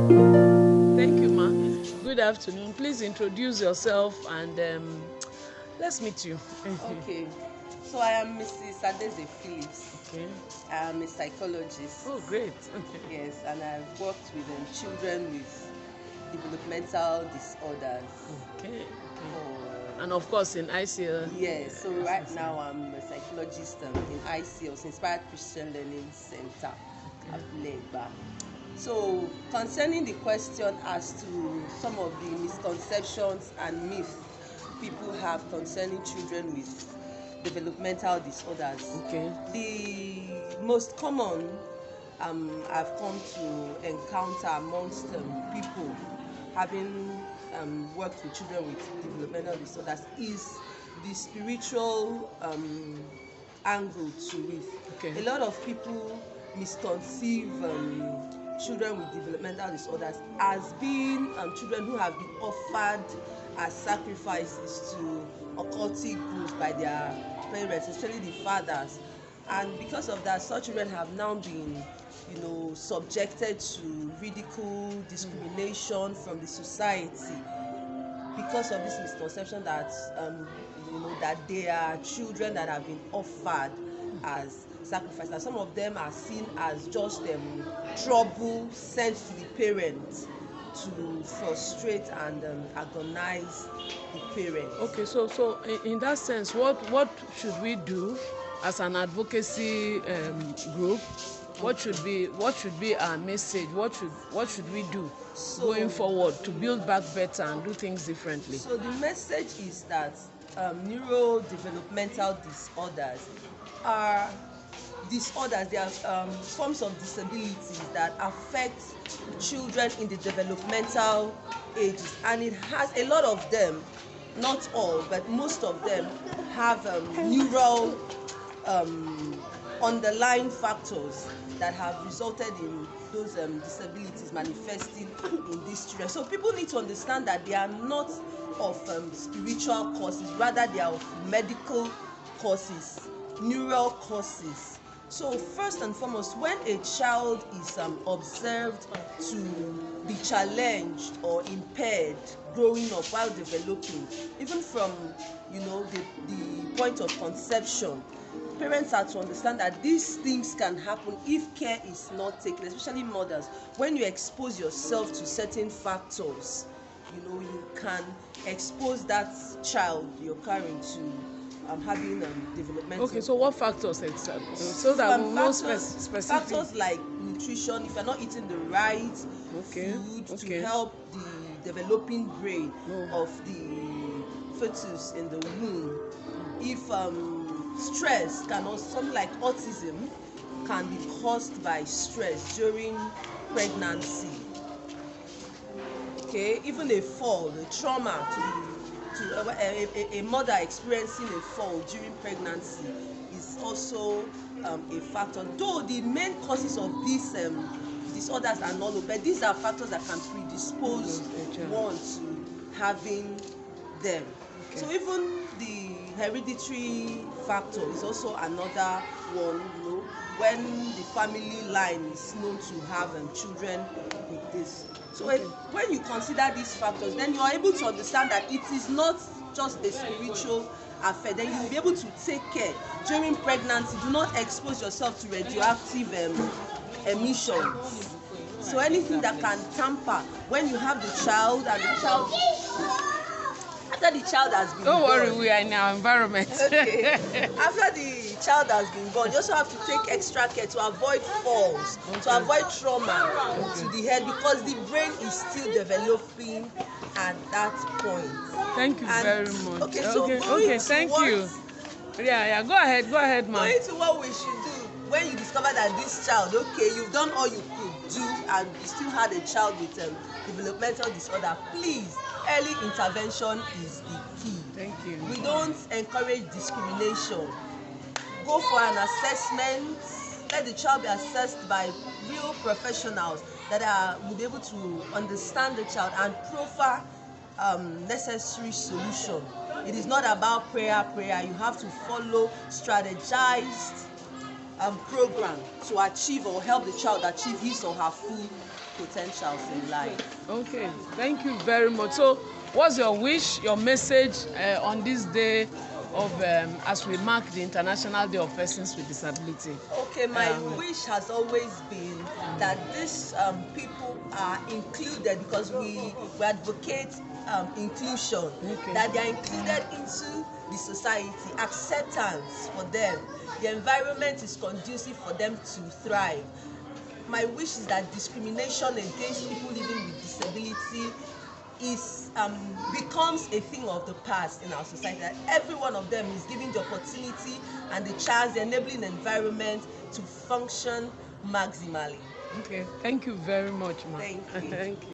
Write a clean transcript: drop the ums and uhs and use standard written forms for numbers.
Thank you, ma. Good afternoon. Please introduce yourself and let's meet you. Okay, so I am Mrs. Adeze Phillips. Okay. I am a psychologist. Oh, great. Yes, and I've worked with children with developmental disorders. Okay. For, And of course in ICL. yes, so right now I'm a psychologist in ICLC, Inspired Christian Learning Center, Abulegba. So concerning the question as to some of the misconceptions and myths people have concerning children with developmental disorders. Okay. The most common I've come to encounter amongst people having worked with children with developmental disorders is the spiritual angle to it. Okay. A lot of people misconceive children with developmental disorders as being children who have been offered as sacrifices to occultic groups by their parents, especially the fathers. And because of that, such children have now been, subjected to ridicule, discrimination from the society because of this misconception that that they are children that have been offered as sacrifice. And some of them are seen as just trouble sent to the parents to frustrate and agonize the parents. Okay, so in that sense, what should we do as an advocacy group? What should be our message? What should we do going forward to build back better and do things differently? So the message is that neurodevelopmental disorders are disorders. They are forms of disabilities that affect children in the developmental ages, and it has a lot of them, not all, but most of them have neural underlying factors that have resulted in those disabilities manifesting in these children. So people need to understand that they are not of spiritual causes, rather they are of medical causes, neural causes. So first and foremost, when a child is observed to be challenged or impaired growing up while developing, even from the point of conception, parents are to understand that these things can happen if care is not taken, especially mothers. When you expose yourself to certain factors, you can expose that child you're carrying to having developmental. Okay, so what factors exactly? So that we know specific factors like nutrition. If you're not eating the right food to help the developing brain of the fetus in the womb. If stress can also, something like autism can be caused by stress during pregnancy. Okay, even a fall, the trauma to a mother experiencing a fall during pregnancy is also a factor. Though the main causes of these disorders are not known, but these are factors that can predispose one to having them. Okay. So even the hereditary factor is also another one. When the family line is known to have children with this. So when you consider these factors, then you are able to understand that it is not just a spiritual affair. Then you will be able to take care during pregnancy. Do not expose yourself to radioactive emissions. So anything that can tamper when you have the child and the child. After the child has been Don't born, worry, we are in our environment. Okay. After the child has been born, you also have to take extra care to avoid falls, to avoid trauma to the head, because the brain is still developing at that point. Thank you very much. Okay, so thank you. Yeah, go ahead, ma'am. Going to what we should do when you discover that this child, you've done all you could do and you still had a child with developmental disorder, please, early intervention is the key. Thank you. We don't encourage discrimination. Go for an assessment. Let the child be assessed by real professionals that will be able to understand the child and proffer necessary solution. It is not about prayer. You have to follow strategized program to achieve or help the child achieve his or her full potentials in life. Okay, thank you very much. So, what's your wish, your message on this day of as we mark the International Day of Persons with Disability? Okay, my wish has always been that these people are included, because we advocate inclusion, that they are included into the society, acceptance for them, the environment is conducive for them to thrive. My wish is that discrimination against people living with disability becomes a thing of the past in our society, that every one of them is given the opportunity and the chance, the enabling environment to function maximally. Okay, thank you very much, ma. Thank you. Thank you.